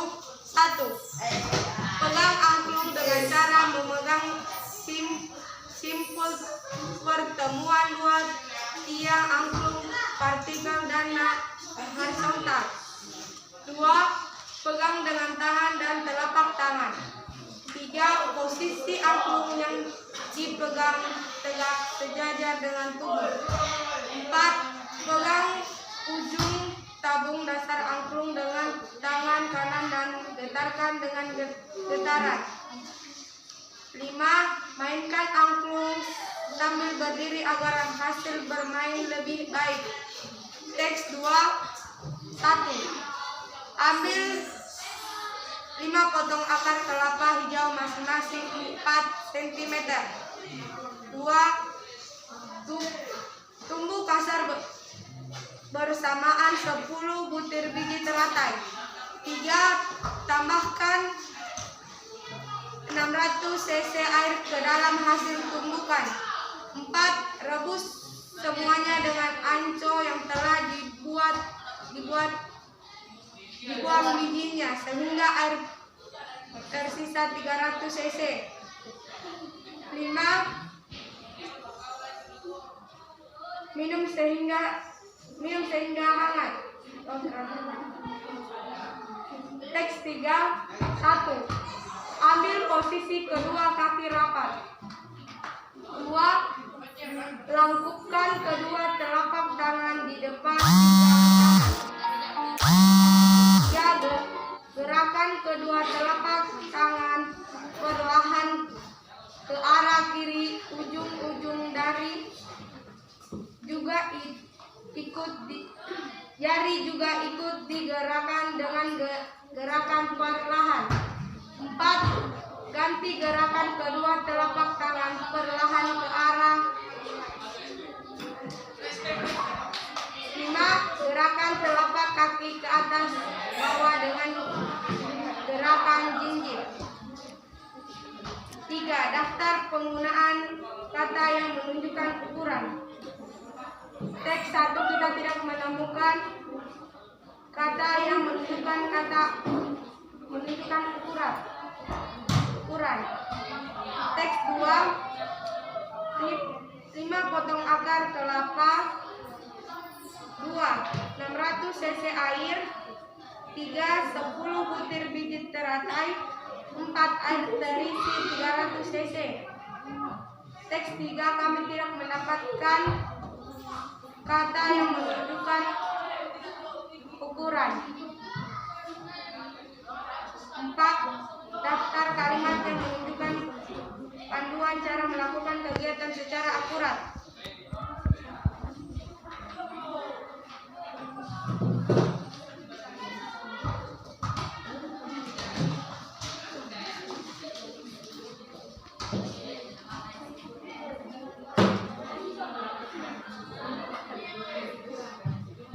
Pegang angklung dengan cara memegang simpul pertemuan dua tiang angklung vertikal dan horizontal. 2. Pegang dengan tangan dan telapak tangan. 3. Posisi angklung yang dipegang tegak sejajar dengan tubuh. 4. Pegang ujung tabung dasar angklung dengan tangan kanan dan getarkan dengan getaran. 5. Mainkan angklung sambil berdiri agar hasil bermain lebih baik. Teks 2. 1. Ambil 5 potong akar kelapa hijau masing-masing 4 cm. 2. Tumbuh kasar bersamaan 10 butir biji teratai. 3. Tambahkan 600 cc air ke dalam hasil tumbukan. 4. Rebus semuanya dengan anco yang telah dibuang bijinya sehingga air tersisa 300 cc. 5. Minum sehingga hangat. Teks 3. 1. Ambil posisi kedua kaki rapat. 2. Langkupkan kedua telapak tangan di depan pinggang kanan. 3. Gerakan kedua telapak tangan perlahan ke arah kiri ujung-ujung jari juga ikut digerakkan dengan gerakan perlahan. 4. Ganti gerakan kedua telapak tangan perlahan ke arah. 5. Gerakan telapak kaki ke atas bawah dengan gerakan jinjit. 3. Daftar penggunaan kata yang menunjukkan ukuran. Teks 1 kita tidak menemukan kata yang menunjukkan ukuran. Teks 2. 5 potong akar kelapa. 2. 600 cc air. 3. 10 butir biji teratai. 4. Air terisi 300 cc. Teks 3 kami tidak mendapatkan kata yang menunjukkan ukuran. 4. Daftar kalimat yang menunjukkan panduan cara melakukan kegiatan secara akurat.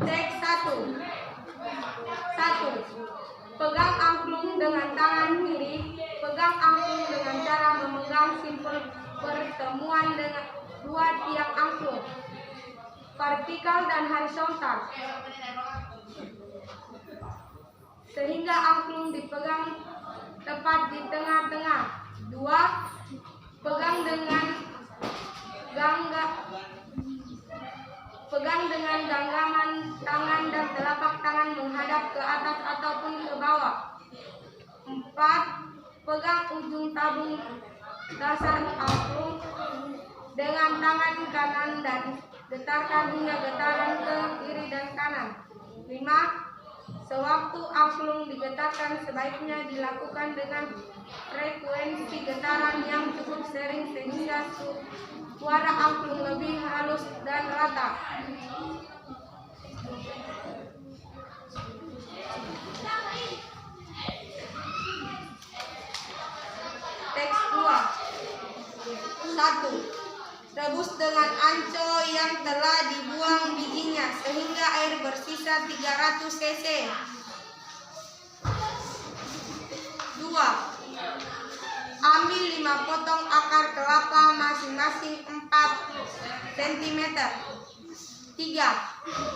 Teks 1. Pegang angklung dengan tangan kiri. Pegang angklung dengan cara memegang simpul pertemuan dengan dua tiang angklung, vertikal dan horizontal, sehingga angklung dipegang tepat di tengah-tengah. 2. Pegang dengan genggaman tangan dan telapak tangan menghadap ke atas ataupun ke bawah. 4. Pegang ujung tabung dasar angklung dengan tangan kanan dan getarkan hingga getaran ke kiri dan kanan. 5. Sewaktu angklung digetarkan sebaiknya dilakukan dengan frekuensi getaran yang cukup sering sehingga suara angklung lebih halus dan rata. Teks 2. 1. Rebus dengan anco yang telah dibuang bijinya sehingga air bersisa 300 cc. 2. Ambil 5 potong akar kelapa masing-masing 4 cm. 3.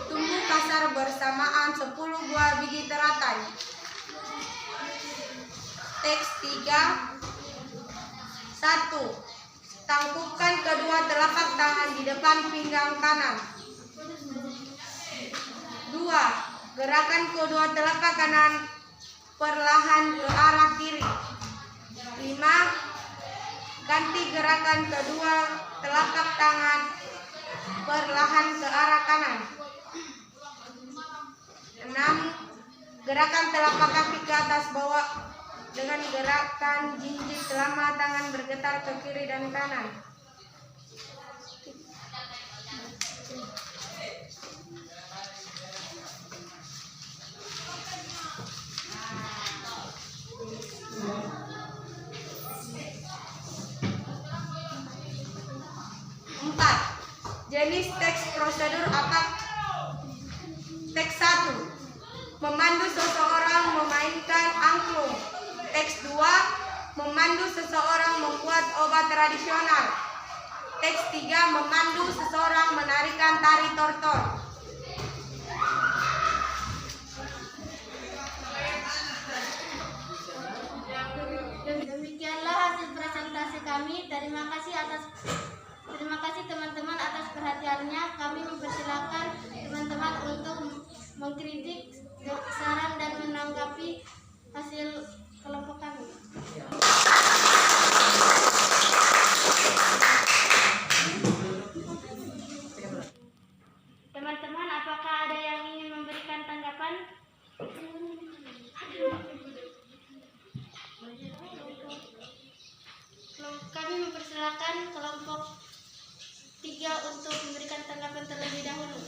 Tumbuk kasar bersamaan 10 buah biji teratai. Teks 3. 1. Tangkupkan kedua telapak tangan di depan pinggang kanan. 2. Gerakan kedua telapak kanan perlahan ke arah kiri. 5. Ganti gerakan kedua telapak tangan perlahan ke arah kanan. 6. Gerakan telapak kaki ke atas bawah dengan gerakan jinjit selama tangan bergetar ke kiri dan kanan. Jenis teks prosedur apa? Teks 1. Memandu seseorang memainkan angklung. Teks 2. Memandu seseorang membuat obat tradisional. Teks 3. Memandu seseorang menarikan tari tortor. Demikianlah hasil presentasi kami. Terima kasih teman-teman atas perhatiannya. Kami mempersilakan teman-teman untuk mengkritik, saran dan menanggapi hasil kelompok kami. Teman-teman, apakah ada yang ingin memberikan tanggapan? Kami mempersilakan kelompok 3 untuk memberikan tanggapan terlebih dahulu.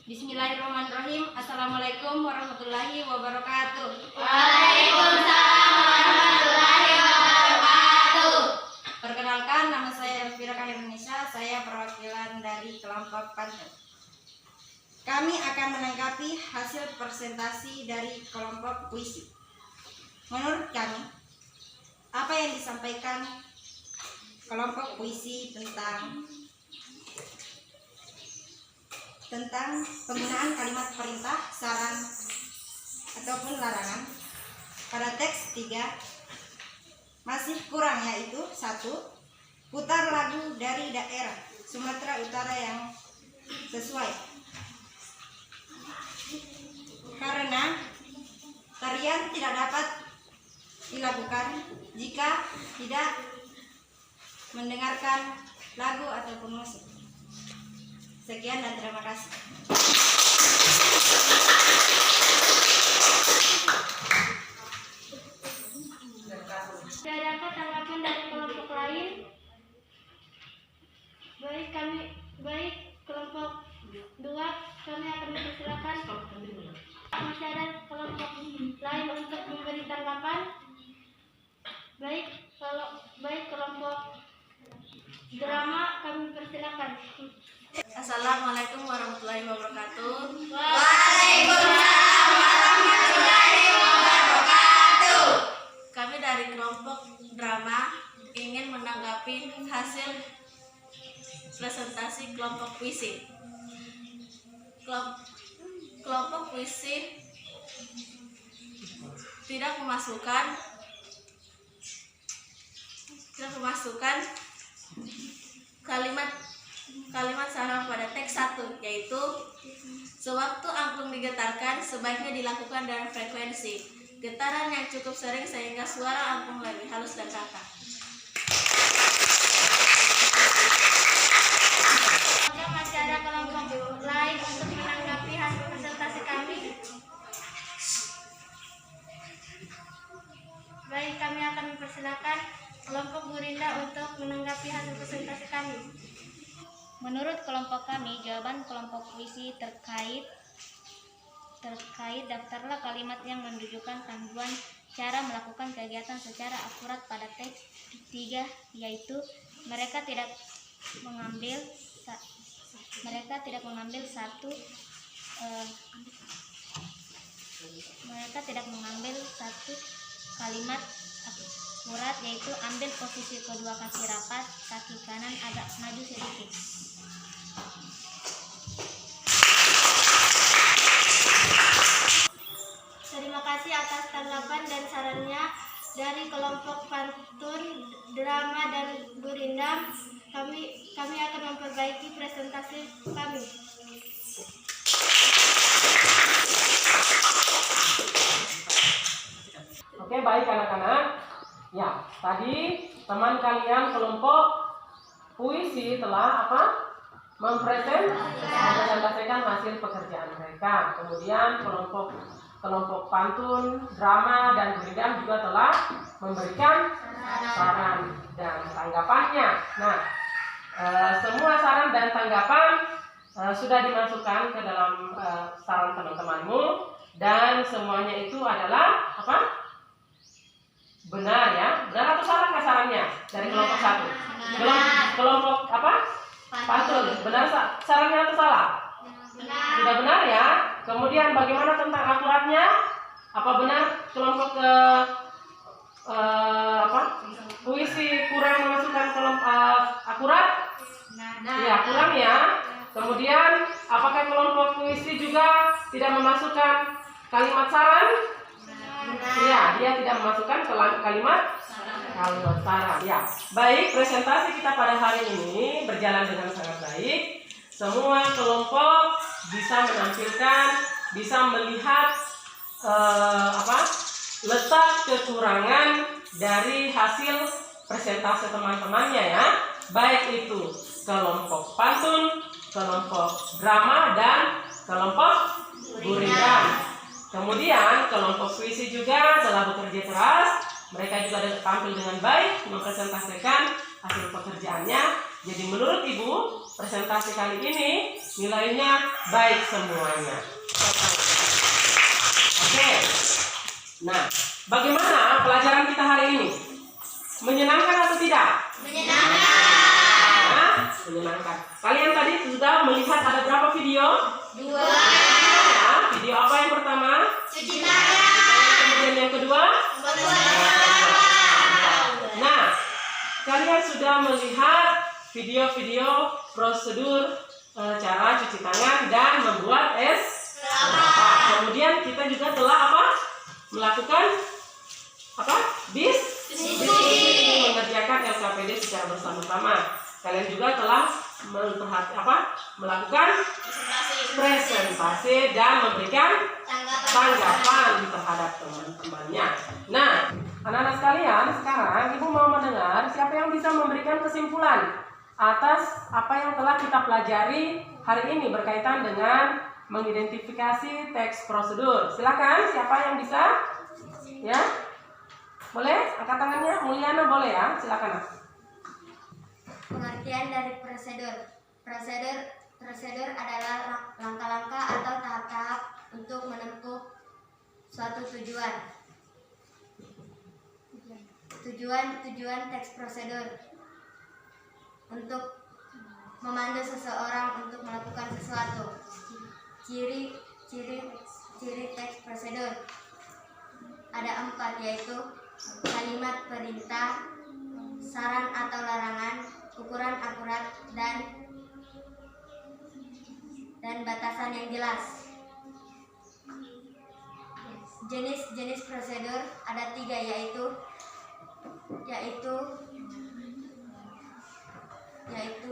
Bismillahirrahmanirrahim. Assalamualaikum warahmatullahi wabarakatuh. Waalaikumsalam warahmatullahi wabarakatuh. Perkenalkan, nama saya Elvira Kahirnisa. Saya perwakilan dari kelompok Pantun. Kami akan menanggapi hasil presentasi dari kelompok puisi. Menurut kami, apa yang disampaikan kelompok puisi tentang penggunaan kalimat perintah, saran, ataupun larangan pada teks 3 masih kurang, yaitu 1. Putar lagu dari daerah Sumatera Utara yang sesuai. Karena tarian tidak dapat dilakukan jika tidak mendengarkan lagu ataupun musik. Sekian dan terima kasih. Adakah tanggapan dari kelompok lain? Baik kelompok 2, kami akan mempersilakan masyarakat kelompok lain untuk memberi tanggapan. Baik kelompok drama, kami persilakan. Assalamualaikum warahmatullahi wabarakatuh. Waalaikumsalam warahmatullahi wabarakatuh. Kami dari kelompok drama ingin menanggapi hasil presentasi kelompok puisi. Kelompok puisi tidak memasukkan kalimat saran pada teks 1, yaitu sewaktu angklung digetarkan sebaiknya dilakukan dengan frekuensi getaran yang cukup sering sehingga suara angklung lebih halus dan kakak. Apakah masih ada kelompok lain untuk menanggapi hasil presentasi kami? Baik, kami akan mempersilakan kelompok Gurinda untuk menanggapi hasil presentasi kami. Menurut kelompok kami, jawaban kelompok puisi terkait daftarlah kalimat yang menunjukkan panduan cara melakukan kegiatan secara akurat pada teks 3, yaitu mereka tidak mengambil satu kalimat akurat, yaitu ambil posisi kedua kaki rapat, kaki kanan agak maju sedikit. Terima kasih atas tanggapan dan sarannya dari kelompok Pantun, Drama, dan Gurindam. Kami akan memperbaiki presentasi kami. Oke, baik anak-anak. Ya, tadi teman kalian kelompok puisi telah mempresentasikan hasil pekerjaan mereka. Kemudian kelompok pantun, drama, dan gurindam juga telah memberikan saran dan tanggapannya. Nah, semua saran dan tanggapan sudah dimasukkan ke dalam saran teman-temanmu, dan semuanya itu adalah benar ya? Benar atau salah sarannya? Pantun. Benar sarannya atau salah? Sudah benar ya. Kemudian bagaimana tentang akuratnya? Apa benar kelompok puisi kurang memasukkan kelompok akurat? Ya, kurang ya. Kemudian apakah kelompok puisi juga tidak memasukkan kalimat saran? Ya, dia tidak memasukkan kalimat saran. Ya, baik. Presentasi kita pada hari ini berjalan dengan sangat baik. Semua kelompok bisa menampilkan, bisa melihat letak kekurangan dari hasil presentasi teman-temannya ya. Baik itu kelompok pantun, kelompok drama, dan kelompok gurindam. Kemudian kelompok puisi juga telah bekerja keras. Mereka juga tampil dengan baik mempresentasikan hasil pekerjaannya. Jadi menurut Ibu, presentasi kali ini nilainya baik semuanya. Oke. Nah, bagaimana pelajaran kita hari ini? Menyenangkan atau tidak? Menyenangkan. Kalian tadi sudah melihat ada berapa video? 2. Ya, video apa yang pertama? Cuci tangan. Kemudian yang kedua? Nah, kalian sudah melihat video-video prosedur cara cuci tangan dan membuat es kelapa. Kemudian kita juga telah melakukan diskusi mengerjakan LKPD secara bersama-sama. Kalian juga telah melakukan presentasi dan memberikan tanggapan terhadap teman-temannya. Nah, anak-anak sekalian, sekarang Ibu mau mendengar siapa yang bisa memberikan kesimpulan atas apa yang telah kita pelajari hari ini berkaitan dengan mengidentifikasi teks prosedur. Silakan, siapa yang bisa? Ya, boleh? Angkat tangannya. Mulyana boleh ya? Silakan. Pengertian dari prosedur. Prosedur adalah langkah-langkah atau tahap-tahap untuk menempuh suatu tujuan. Tujuan teks prosedur untuk memandu seseorang untuk melakukan sesuatu. Ciri teks prosedur ada 4, yaitu kalimat perintah, saran atau larangan, ukuran akurat, dan batasan yang jelas. Jenis prosedur ada 3, yaitu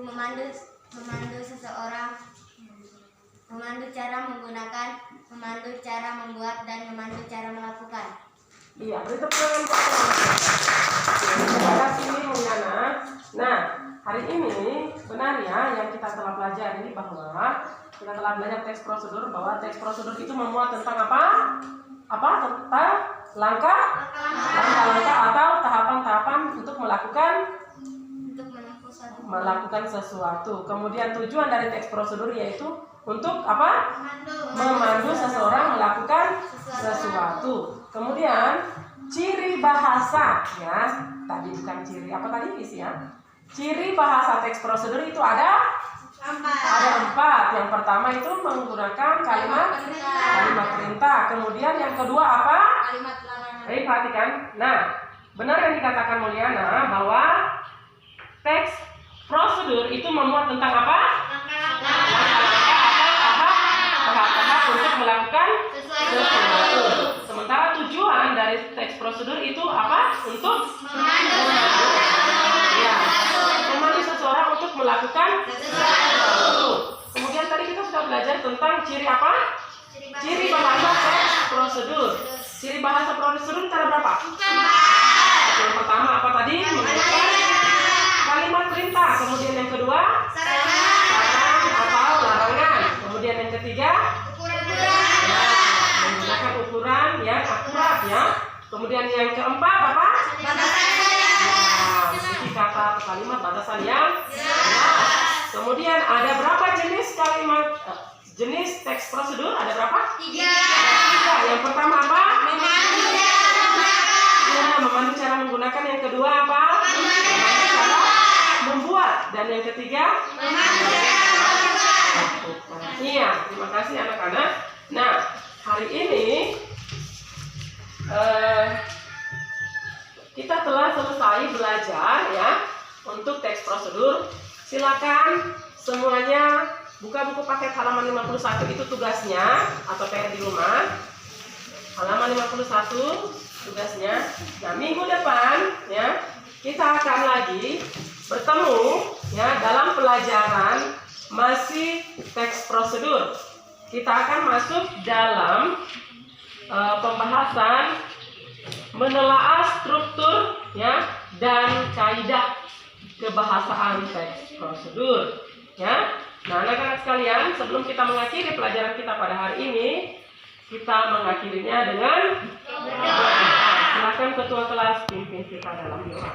memandu seseorang, memandu cara menggunakan, memandu cara membuat, dan memandu cara melakukan. Iya, beri tepuk tangan buat terima kasih Mulyana. Nah, hari ini benar ya yang kita telah pelajari bahwa kita telah belajar teks prosedur, bahwa teks prosedur itu memuat tentang apa? Tentang langkah-langkah atau tahapan-tahapan untuk melakukan sesuatu. Kemudian tujuan dari teks prosedur yaitu untuk apa? Memandu seseorang melakukan sesuatu. Kemudian ciri bahasa ya, tadi bukan ciri apa tadi isinya? Ciri bahasa teks prosedur itu ada 4. Yang pertama itu menggunakan kalimat perintah. Kemudian yang kedua apa? Kalimat larangan. Jadi perhatikan. Nah, benar yang dikatakan Mulyana bahwa teks prosedur itu memuat tentang apa? Tahap-tahap untuk melakukan sesuatu. Sementara tujuan dari teks prosedur itu apa? Untuk memandu seseorang untuk melakukan sesuatu. Kemudian tadi kita sudah belajar tentang ciri apa? Ciri bahasa teks prosedur. Ciri bahasa prosedur ada berapa? 4. Yang pertama apa tadi? Menggunakan kalimat perintah. Kemudian yang kedua, saran atau larangan. Kemudian yang ketiga, menggunakan ukuran yang akurat ya. Kemudian yang keempat apa? Isi kata atau kalimat batasan yang jelas. Kemudian ada berapa jenis kalimat? Jenis teks prosedur ada berapa? 3. Yang pertama apa? Memandu cara menggunakan. Yang kedua apa? Memandu cara membuat, dan yang ketiga iya, terima kasih anak-anak. Nah, hari ini kita telah selesai belajar ya untuk teks prosedur. Silakan semuanya buka buku paket halaman 51, itu tugasnya atau PR di rumah. Halaman 51 tugasnya. Nah, minggu depan ya kita akan lagi bertemu ya dalam pelajaran masih teks prosedur. Kita akan masuk dalam pembahasan menelaah struktur ya dan kaidah kebahasaan teks prosedur ya. Nah, anak-anak sekalian, sebelum kita mengakhiri pelajaran kita pada hari ini, kita mengakhirinya dengan doa. Silakan ketua kelas pimpin kita dalam doa.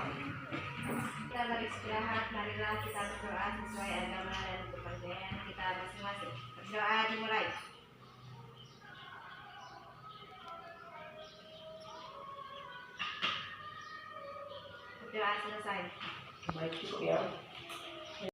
Kita beristirahat, marilah kita berdoa sesuai agama dan kepercayaan kita masing-masing. Berdoa dimulai. Berdoa selesai. Baik, cukup ya.